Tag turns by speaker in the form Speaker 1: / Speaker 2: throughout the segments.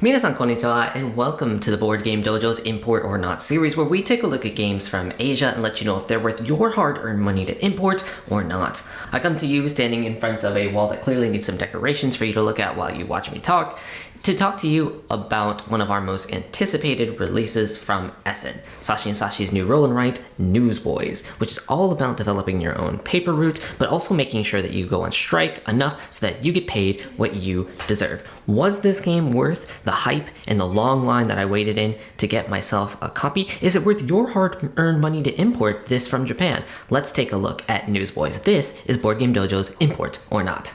Speaker 1: Minasan konnichiwa, and welcome to the Board Game Dojo's Import or Not series, where we take a look at games from Asia and let you know if they're worth your hard-earned money to import or not. I come to you standing in front of a wall that clearly needs some decorations for you to look at while you watch me talk, to talk to you about one of our most anticipated releases from Essen, Saashi and Saashi's new roll and write, Newsboys, which is all about developing your own paper route, but also making sure that you go on strike enough so that you get paid what you deserve. Was this game worth the hype and the long line that I waited in to get myself a copy? Is it worth your hard-earned money to import this from Japan? Let's take a look at Newsboys. This is Board Game Dojo's Import or Not.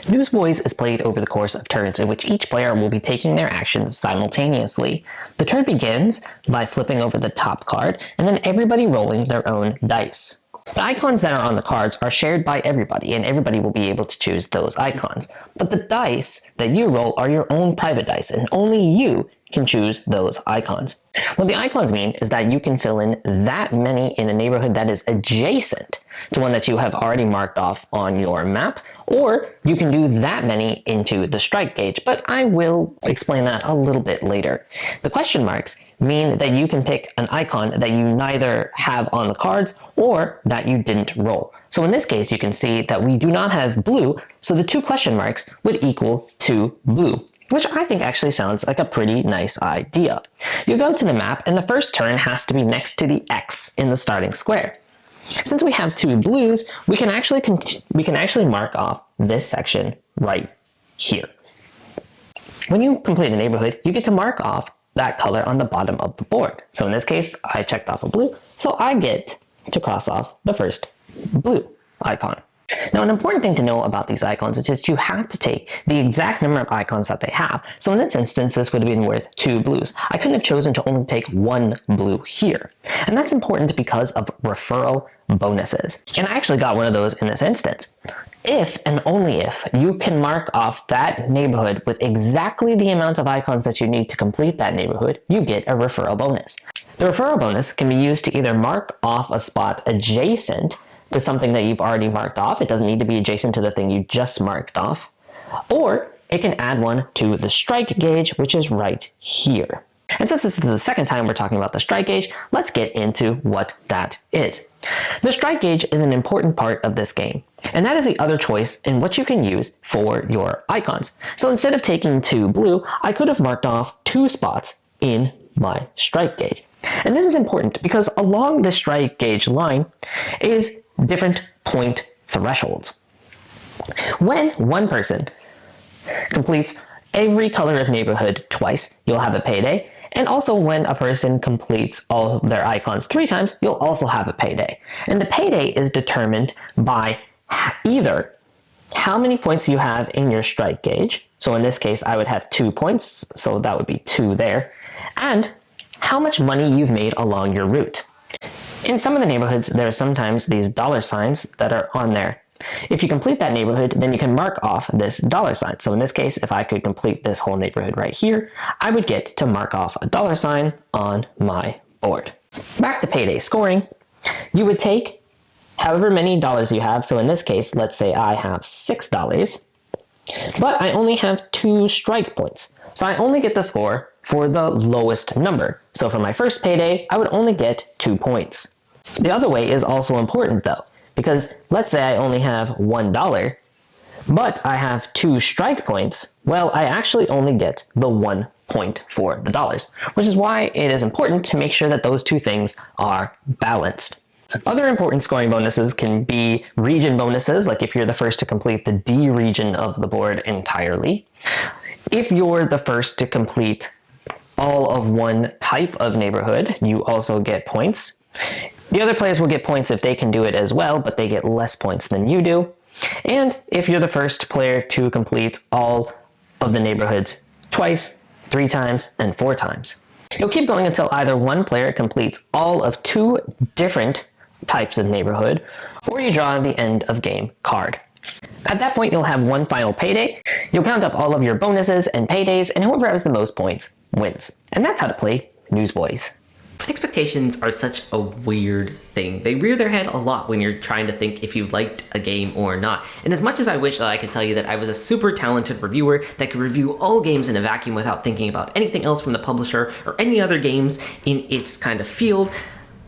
Speaker 1: Newsboys is played over the course of turns in which each player will be taking their actions simultaneously. The turn begins by flipping over the top card and then everybody rolling their own dice. The icons that are on the cards are shared by everybody, and everybody will be able to choose those icons. But the dice that you roll are your own private dice, and only you can choose those icons. What the icons mean is that you can fill in that many in a neighborhood that is adjacent to one that you have already marked off on your map, or you can do that many into the strike gauge, but I will explain that a little bit later. The question marks mean that you can pick an icon that you neither have on the cards or that you didn't roll. So in this case, you can see that we do not have blue, so the two question marks would equal 2 blue, which I think actually sounds like a pretty nice idea. You go to the map, and the first turn has to be next to the X in the starting square. Since we have 2 blues, we can actually mark off this section right here. When you complete a neighborhood, you get to mark off that color on the bottom of the board. So in this case, I checked off a blue, so I get to cross off the first blue icon. Now, an important thing to know about these icons is that you have to take the exact number of icons that they have. So in this instance, this would have been worth 2 blues. I couldn't have chosen to only take 1 blue here. And that's important because of referral bonuses. And I actually got one of those in this instance. If and only if you can mark off that neighborhood with exactly the amount of icons that you need to complete that neighborhood, you get a referral bonus. The referral bonus can be used to either mark off a spot adjacent to something that you've already marked off. It doesn't need to be adjacent to the thing you just marked off. Or it can add one to the strike gauge, which is right here. And since this is the second time we're talking about the strike gauge, let's get into what that is. The strike gauge is an important part of this game, and that is the other choice in what you can use for your icons. So instead of taking 2 blue, I could have marked off 2 spots in my strike gauge. And this is important because along the strike gauge line is different point thresholds. When one person completes every color of neighborhood twice, you'll have a payday. And also when a person completes all of their icons 3 times, you'll also have a payday. And the payday is determined by either how many points you have in your strike gauge. So in this case, I would have 2 points, so that would be 2 there. And how much money you've made along your route. In some of the neighborhoods, there are sometimes these dollar signs that are on there. If you complete that neighborhood, then you can mark off this dollar sign. So in this case, if I could complete this whole neighborhood right here, I would get to mark off a dollar sign on my board. Back to payday scoring, you would take however many dollars you have. So in this case, let's say I have $6, but I only have 2 strike points. So I only get the score for the lowest number. So for my first payday, I would only get 2 points. The other way is also important though, because let's say I only have $1, but I have 2 strike points. Well, I actually only get the 1 point for the dollars, which is why it is important to make sure that those 2 things are balanced. Other important scoring bonuses can be region bonuses, like if you're the first to complete the D region of the board entirely. If you're the first to complete all of one type of neighborhood, you also get points. The other players will get points if they can do it as well, but they get less points than you do. And if you're the first player to complete all of the neighborhoods twice, 3 times, and 4 times. You'll keep going until either one player completes all of 2 different types of neighborhood, or you draw the end of game card. At that point, you'll have one final payday. You'll count up all of your bonuses and paydays, and whoever has the most points wins. And that's how to play Newsboys. Expectations are such a weird thing. They rear their head a lot when you're trying to think if you liked a game or not. And as much as I wish that I could tell you that I was a super talented reviewer that could review all games in a vacuum without thinking about anything else from the publisher or any other games in its kind of field,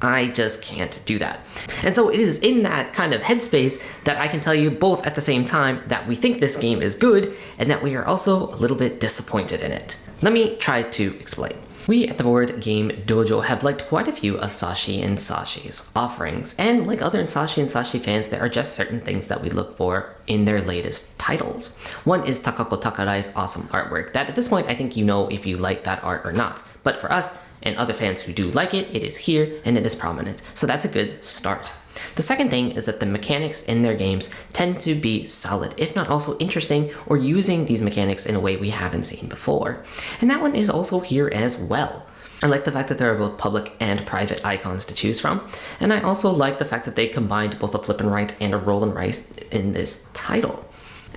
Speaker 1: I just can't do that. And so it is in that kind of headspace that I can tell you both at the same time that we think this game is good and that we are also a little bit disappointed in it. Let me try to explain. We at the Board Game Dojo have liked quite a few of Saashi and Saashi's offerings, and like other Saashi and Saashi fans, there are just certain things that we look for in their latest titles. One is Takako Takarai's awesome artwork, that at this point I think you know if you like that art or not, but for us and other fans who do like it, it is here and it is prominent, so that's a good start. The second thing is that the mechanics in their games tend to be solid, if not also interesting, or using these mechanics in a way we haven't seen before. And that one is also here as well. I like the fact that there are both public and private icons to choose from, and I also like the fact that they combined both a flip and write and a roll and write in this title.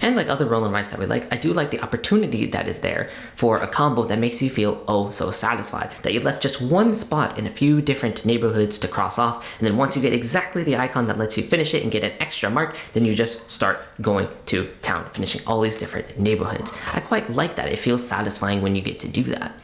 Speaker 1: And like other roll and writes that we like, I do like the opportunity that is there for a combo that makes you feel oh so satisfied, that you left just one spot in a few different neighborhoods to cross off, and then once you get exactly the icon that lets you finish it and get an extra mark, then you just start going to town, finishing all these different neighborhoods. I quite like that. It feels satisfying when you get to do that.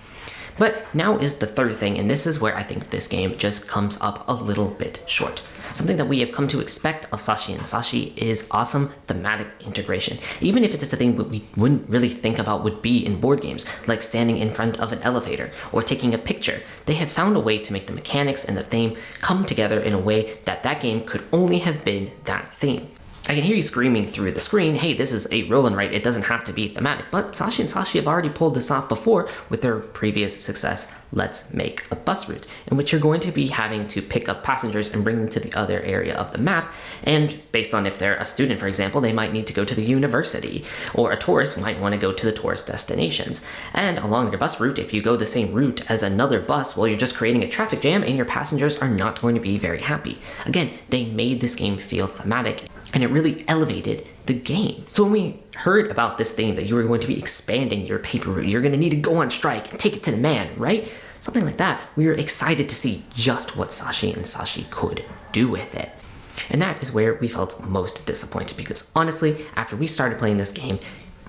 Speaker 1: But now is the third thing, and this is where I think this game just comes up a little bit short. Something that we have come to expect of Saashi and Saashi is awesome thematic integration, even if it's a thing that we wouldn't really think about would be in board games, like standing in front of an elevator or taking a picture. They have found a way to make the mechanics and the theme come together in a way that that game could only have been that theme. I can hear you screaming through the screen, hey, this is a roll and write, it doesn't have to be thematic, but Saashi and Saashi have already pulled this off before with their previous success, Let's Make a Bus Route, in which you're going to be having to pick up passengers and bring them to the other area of the map, and based on if they're a student, for example, they might need to go to the university, or a tourist might want to go to the tourist destinations. And along their bus route, if you go the same route as another bus, well, you're just creating a traffic jam and your passengers are not going to be very happy. Again, they made this game feel thematic, and it really elevated the game. So when we heard about this thing that you were going to be expanding your paper route, you're going to need to go on strike and take it to the man, right? Something like that, we were excited to see just what Saashi and Saashi could do with it. And that is where we felt most disappointed, because honestly, after we started playing this game,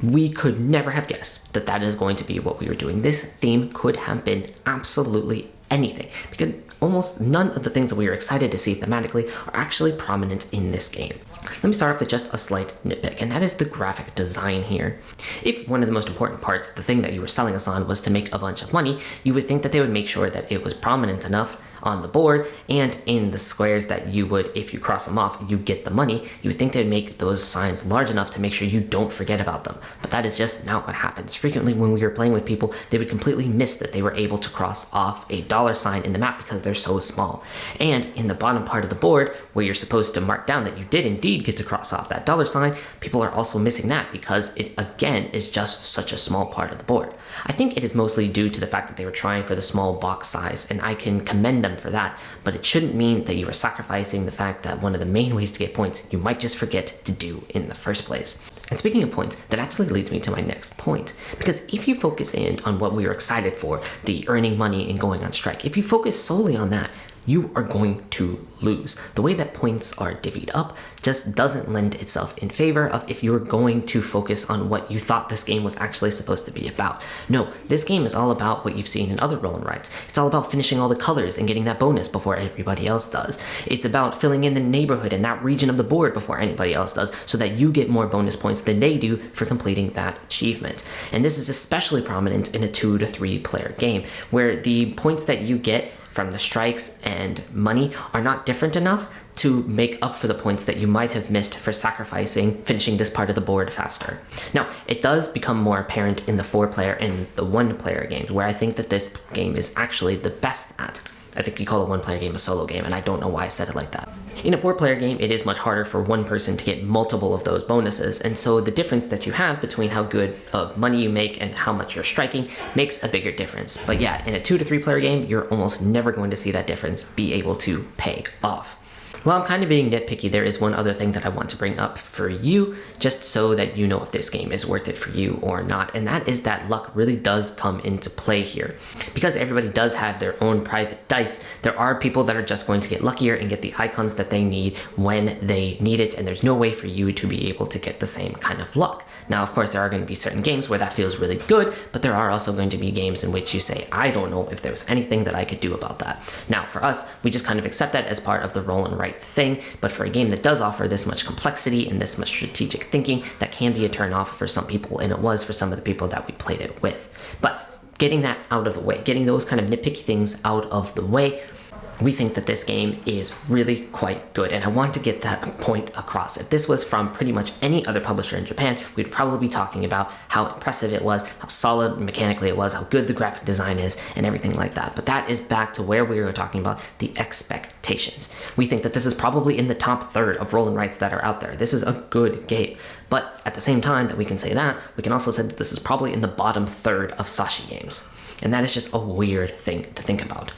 Speaker 1: we could never have guessed that that is going to be what we were doing. This theme could have been absolutely anything, because almost none of the things that we were excited to see thematically are actually prominent in this game. Let me start off with just a slight nitpick, and that is the graphic design here. If one of the most important parts, the thing that you were selling us on, was to make a bunch of money, you would think that they would make sure that it was prominent enough on the board and in the squares that you would, if you cross them off, you get the money. You would think they'd make those signs large enough to make sure you don't forget about them. But that is just not what happens. Frequently when we were playing with people, they would completely miss that they were able to cross off a dollar sign in the map because they're so small. And in the bottom part of the board, where you're supposed to mark down that you did indeed get to cross off that dollar sign, people are also missing that because it, again, is just such a small part of the board. I think it is mostly due to the fact that they were trying for the small box size, and I can commend them for that, but it shouldn't mean that you are sacrificing the fact that one of the main ways to get points you might just forget to do in the first place. And speaking of points, that actually leads me to my next point, because if you focus in on what we were excited for, the earning money and going on strike, if you focus solely on that, you are going to lose. The way that points are divvied up just doesn't lend itself in favor of if you're going to focus on what you thought this game was actually supposed to be about. No, this game is all about what you've seen in other roll and writes. It's all about finishing all the colors and getting that bonus before everybody else does. It's about filling in the neighborhood and that region of the board before anybody else does, so that you get more bonus points than they do for completing that achievement. And this is especially prominent in a 2 to 3 player game, where the points that you get from the strikes and money are not different enough to make up for the points that you might have missed for sacrificing finishing this part of the board faster. Now, it does become more apparent in the 4-player and the 1-player games, where I think that this game is actually the best at. I think we call a 1-player game a solo game, and I don't know why I said it like that. In a 4-player game, it is much harder for one person to get multiple of those bonuses, and so the difference that you have between how good of money you make and how much you're striking makes a bigger difference. But yeah, in a 2 to 3 player game, you're almost never going to see that difference be able to pay off. Well, I'm kind of being nitpicky. There is one other thing that I want to bring up for you, just so that you know if this game is worth it for you or not. And that is that luck really does come into play here. Because everybody does have their own private dice, there are people that are just going to get luckier and get the icons that they need when they need it. And there's no way for you to be able to get the same kind of luck. Now, of course, there are going to be certain games where that feels really good, but there are also going to be games in which you say, I don't know if there was anything that I could do about that. Now, for us, we just kind of accept that as part of the roll and write thing, but for a game that does offer this much complexity and this much strategic thinking, that can be a turn off for some people, and it was for some of the people that we played it with. But getting that out of the way, getting those kind of nitpicky things out of the way, we think that this game is really quite good, and I want to get that point across. If this was from pretty much any other publisher in Japan, we'd probably be talking about how impressive it was, how solid mechanically it was, how good the graphic design is, and everything like that. But that is back to where we were talking about the expectations. We think that this is probably in the top third of roll and writes that are out there. This is a good game. But at the same time that we can say that, we can also say that this is probably in the bottom third of Saashi games. And that is just a weird thing to think about.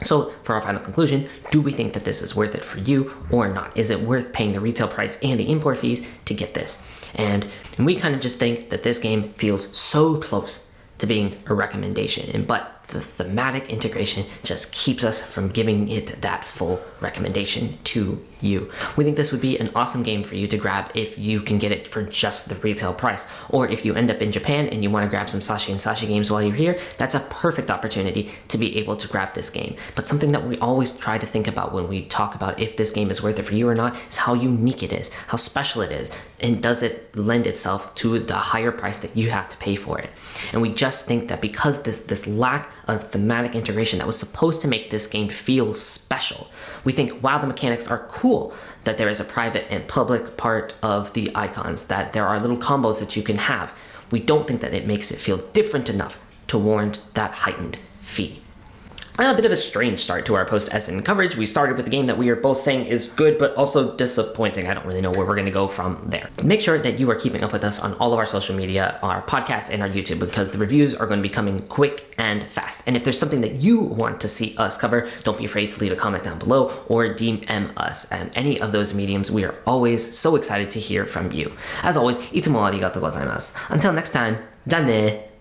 Speaker 1: So for our final conclusion, do we think that this is worth it for you or not? Is it worth paying the retail price and the import fees to get this? And we kind of just think that this game feels so close to being a recommendation, but the thematic integration just keeps us from giving it that full recommendation to you. We think this would be an awesome game for you to grab if you can get it for just the retail price, or if you end up in Japan and you want to grab some Saashi and Saashi games while you're here, that's a perfect opportunity to be able to grab this game. But something that we always try to think about when we talk about if this game is worth it for you or not is how unique it is, how special it is, and does it lend itself to the higher price that you have to pay for it. And we just think that because this lack of thematic integration that was supposed to make this game feel special, we think while the mechanics are cool, that there is a private and public part of the icons, that there are little combos that you can have, we don't think that it makes it feel different enough to warrant that heightened fee. A bit of a strange start to our post-SN coverage. We started with a game that we are both saying is good, but also disappointing. I don't really know where we're going to go from there. Make sure that you are keeping up with us on all of our social media, our podcast, and our YouTube, because the reviews are going to be coming quick and fast. And if there's something that you want to see us cover, don't be afraid to leave a comment down below or DM us. And any of those mediums, we are always so excited to hear from you. As always, いつもありがとうございます. Until next time, じゃあね.